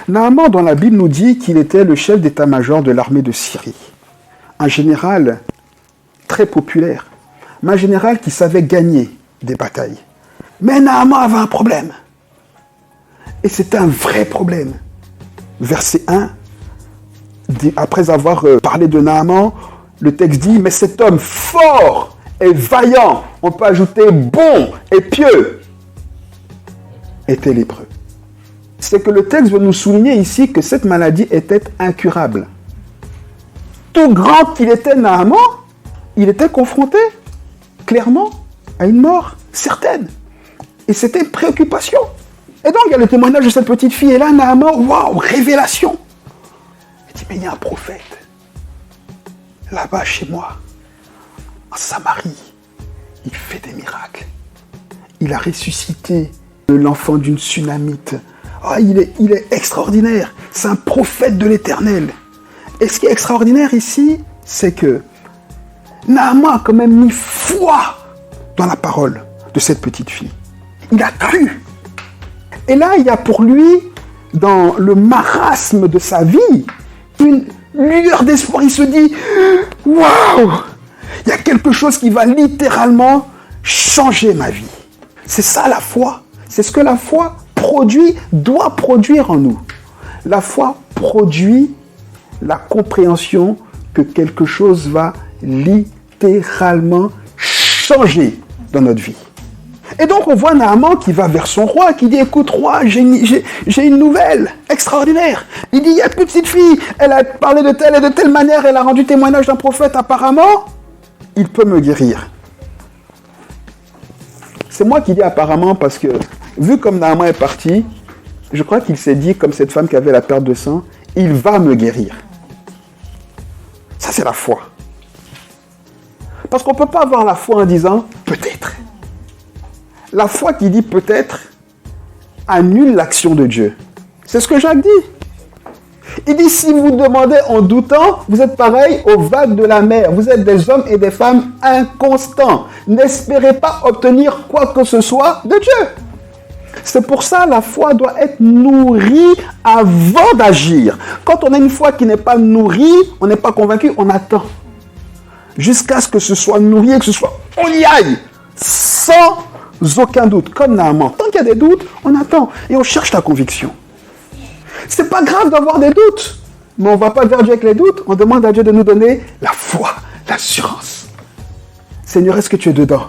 Naaman, dans la Bible, nous dit qu'il était le chef d'état-major de l'armée de Syrie. Un général très populaire, mais un général qui savait gagner des batailles. Mais Naaman avait un problème. Et c'était un vrai problème. Verset 1, après avoir parlé de Naaman, le texte dit, mais cet homme fort et vaillant, on peut ajouter bon et pieux, était lépreux. C'est que le texte veut nous souligner ici que cette maladie était incurable. Tout grand qu'il était Naaman, il était confronté clairement à une mort certaine. Et c'était une préoccupation. Et donc il y a le témoignage de cette petite fille. Et là, Naaman, waouh, révélation. Il dit, mais il y a un prophète là-bas chez moi, en Samarie. Il fait des miracles. Il a ressuscité l'enfant d'une Sunamite. Oh, il est extraordinaire. C'est un prophète de l'Éternel. Et ce qui est extraordinaire ici, c'est que Naaman a quand même mis foi dans la parole de cette petite fille. Il a cru. Et là, il y a pour lui, dans le marasme de sa vie, une lueur d'espoir. Il se dit, waouh, il y a quelque chose qui va littéralement changer ma vie. C'est ça la foi. C'est ce que la foi produit, doit produire en nous. La foi produit la compréhension que quelque chose va littéralement changer dans notre vie. Et donc on voit Naaman qui va vers son roi, qui dit, écoute roi, j'ai une nouvelle extraordinaire. Il dit, il y a une petite fille, elle a parlé de telle et de telle manière, elle a rendu témoignage d'un prophète, apparemment, il peut me guérir. C'est moi qui dis apparemment parce que, vu comme Naaman est parti, je crois qu'il s'est dit, comme cette femme qui avait la perte de sang, il va me guérir. Ça, c'est la foi. Parce qu'on ne peut pas avoir la foi en disant peut-être. La foi qui dit peut-être annule l'action de Dieu. C'est ce que Jacques dit. Il dit, si vous demandez en doutant, vous êtes pareil aux vagues de la mer. Vous êtes des hommes et des femmes inconstants. N'espérez pas obtenir quoi que ce soit de Dieu. C'est pour ça que la foi doit être nourrie avant d'agir. Quand on a une foi qui n'est pas nourrie, on n'est pas convaincu, on attend. Jusqu'à ce que ce soit nourri et que ce soit... On y aille sans aucun doute. Comme Naaman. Tant qu'il y a des doutes, on attend. Et on cherche la conviction. C'est pas grave d'avoir des doutes. Mais on ne va pas vers Dieu avec les doutes. On demande à Dieu de nous donner la foi, l'assurance. Seigneur, est-ce que tu es dedans?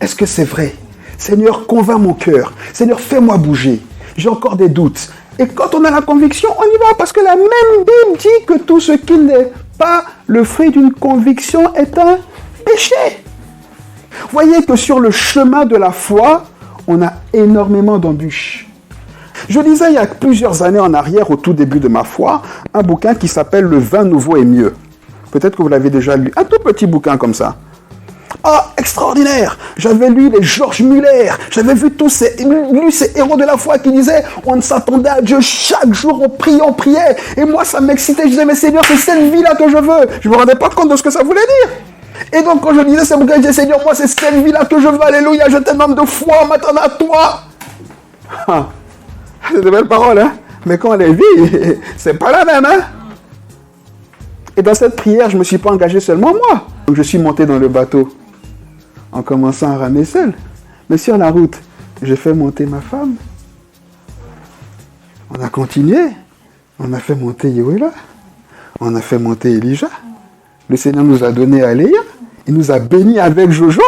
Est-ce que c'est vrai? Seigneur, convainc mon cœur. Seigneur, fais-moi bouger. J'ai encore des doutes. Et quand on a la conviction, on y va. Parce que la même Bible dit que tout ce qui n'est pas le fruit d'une conviction est un péché. Voyez que sur le chemin de la foi, on a énormément d'embûches. Je lisais il y a plusieurs années en arrière, au tout début de ma foi, un bouquin qui s'appelle « Le vin nouveau est mieux ». Peut-être que vous l'avez déjà lu. Un tout petit bouquin comme ça. Ah, extraordinaire! J'avais lu les Georges Muller, j'avais vu lu ces héros de la foi qui disaient on s'attendait à Dieu chaque jour, on priait. Et moi, ça m'excitait, je disais, mais Seigneur, c'est cette vie-là que je veux. Je ne me rendais pas compte de ce que ça voulait dire. Et donc, quand je lisais ce bouquin, je disais, Seigneur, moi, c'est cette vie-là que je veux, alléluia, je t'aime homme de foi, m'attendre à toi. Ah, c'est de belles paroles, hein? Mais quand on les vit, c'est pas la même, hein? Et dans cette prière, je ne me suis pas engagé seulement moi. Donc, je suis monté dans le bateau en commençant à ramer seul. Mais sur la route, j'ai fait monter ma femme. On a continué. On a fait monter Yoéla. On a fait monter Elijah. Le Seigneur nous a donné à Léa. Il nous a bénis avec Jojo.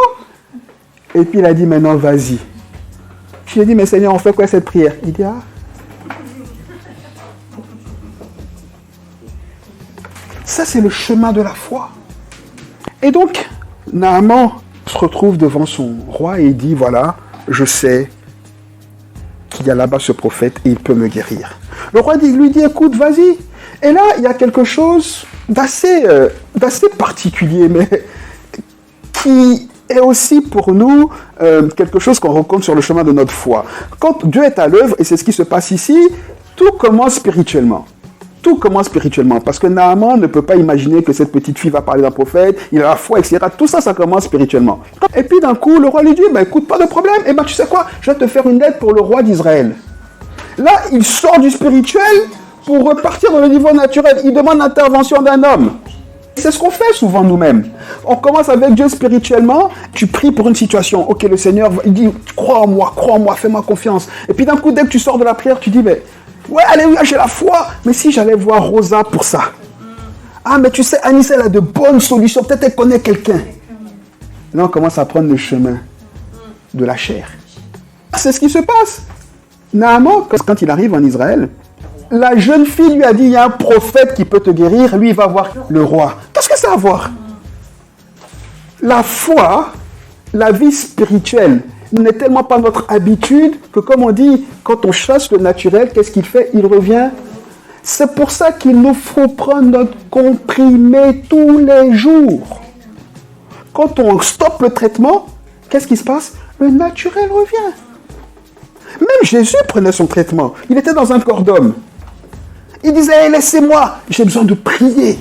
Et puis il a dit, maintenant vas-y. Je lui ai dit, mais Seigneur, on fait quoi cette prière? Il dit, ah. Ça, c'est le chemin de la foi. Et donc, Naaman se retrouve devant son roi et il dit, voilà, je sais qu'il y a là-bas ce prophète et il peut me guérir. Le roi lui dit, écoute, vas-y. Et là, il y a quelque chose d'assez particulier, mais qui est aussi pour nous quelque chose qu'on rencontre sur le chemin de notre foi. Quand Dieu est à l'œuvre, et c'est ce qui se passe ici, tout commence spirituellement. Tout commence spirituellement, parce que Naaman ne peut pas imaginer que cette petite fille va parler d'un prophète, il a la foi, etc. Tout ça, ça commence spirituellement. Et puis d'un coup, le roi lui dit, écoute, pas de problème, tu sais quoi, je vais te faire une lettre pour le roi d'Israël. Là, il sort du spirituel pour repartir dans le niveau naturel, il demande l'intervention d'un homme. C'est ce qu'on fait souvent nous-mêmes. On commence avec Dieu spirituellement, tu pries pour une situation. Ok, le Seigneur, il dit, crois en moi, fais-moi confiance. Et puis d'un coup, dès que tu sors de la prière, tu dis, mais ouais, alléluia, j'ai la foi. Mais si j'allais voir Rosa pour ça. Ah, mais tu sais, Anissa, elle a de bonnes solutions. Peut-être elle connaît quelqu'un. Là, on commence à prendre le chemin de la chair. C'est ce qui se passe. Naaman, quand il arrive en Israël, la jeune fille lui a dit, il y a un prophète qui peut te guérir, lui il va voir le roi. Qu'est-ce que ça a à voir? La foi, la vie spirituelle, n'est tellement pas notre habitude que comme on dit, quand on chasse le naturel, qu'est-ce qu'il fait? Il revient. C'est pour ça qu'il nous faut prendre notre comprimé tous les jours. Quand on stoppe le traitement, qu'est-ce qui se passe? Le naturel revient. Même Jésus prenait son traitement. Il était dans un corps d'homme. Il disait, hey, laissez-moi, j'ai besoin de prier.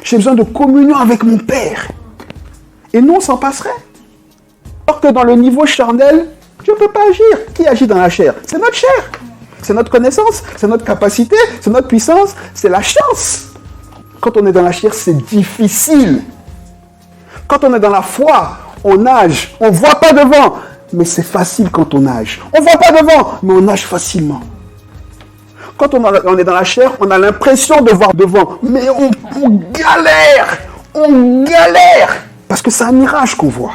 J'ai besoin de communion avec mon Père. Et nous, on s'en passerait. Alors que dans le niveau charnel, Dieu ne peut pas agir. Qui agit dans la chair? C'est notre chair. C'est notre connaissance, c'est notre capacité, c'est notre puissance, c'est la chance. Quand on est dans la chair, c'est difficile. Quand on est dans la foi, on nage, on ne voit pas devant. Mais c'est facile quand on nage. On ne voit pas devant, mais on nage facilement. Quand on est dans la chair, on a l'impression de voir devant. Mais on galère. On galère. Parce que c'est un mirage qu'on voit.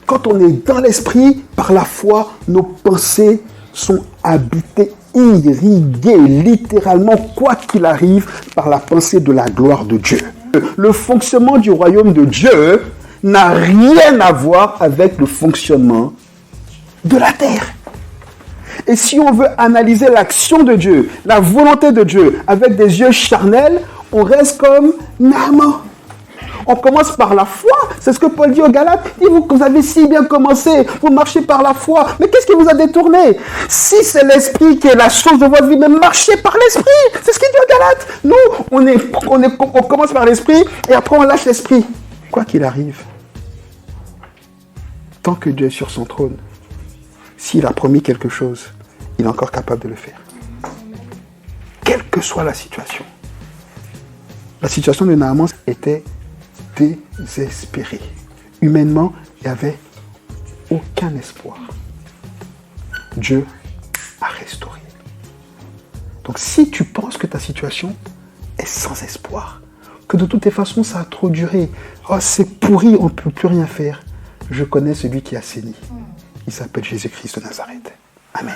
Quand on est dans l'esprit, par la foi, nos pensées sont habitées, irriguées, littéralement, quoi qu'il arrive, par la pensée de la gloire de Dieu. Le fonctionnement du royaume de Dieu n'a rien à voir avec le fonctionnement de la terre. Et si on veut analyser l'action de Dieu, la volonté de Dieu, avec des yeux charnels, on reste comme Naaman. On commence par la foi, c'est ce que Paul dit aux Galates. Il dit, vous avez si bien commencé, vous marchez par la foi. Mais qu'est-ce qui vous a détourné? Si c'est l'esprit qui est la source de votre vie, mais marchez par l'esprit. C'est ce qu'il dit aux Galates. Nous, on commence par l'esprit et après on lâche l'esprit. Quoi qu'il arrive, tant que Dieu est sur son trône, s'il a promis quelque chose, il est encore capable de le faire. Quelle que soit la situation. La situation de Naaman était désespérée. Humainement, il n'y avait aucun espoir. Dieu a restauré. Donc si tu penses que ta situation est sans espoir, que de toutes les façons ça a trop duré, oh c'est pourri, on ne peut plus rien faire, je connais celui qui a saigné. Il s'appelle Jésus-Christ de Nazareth. Amen.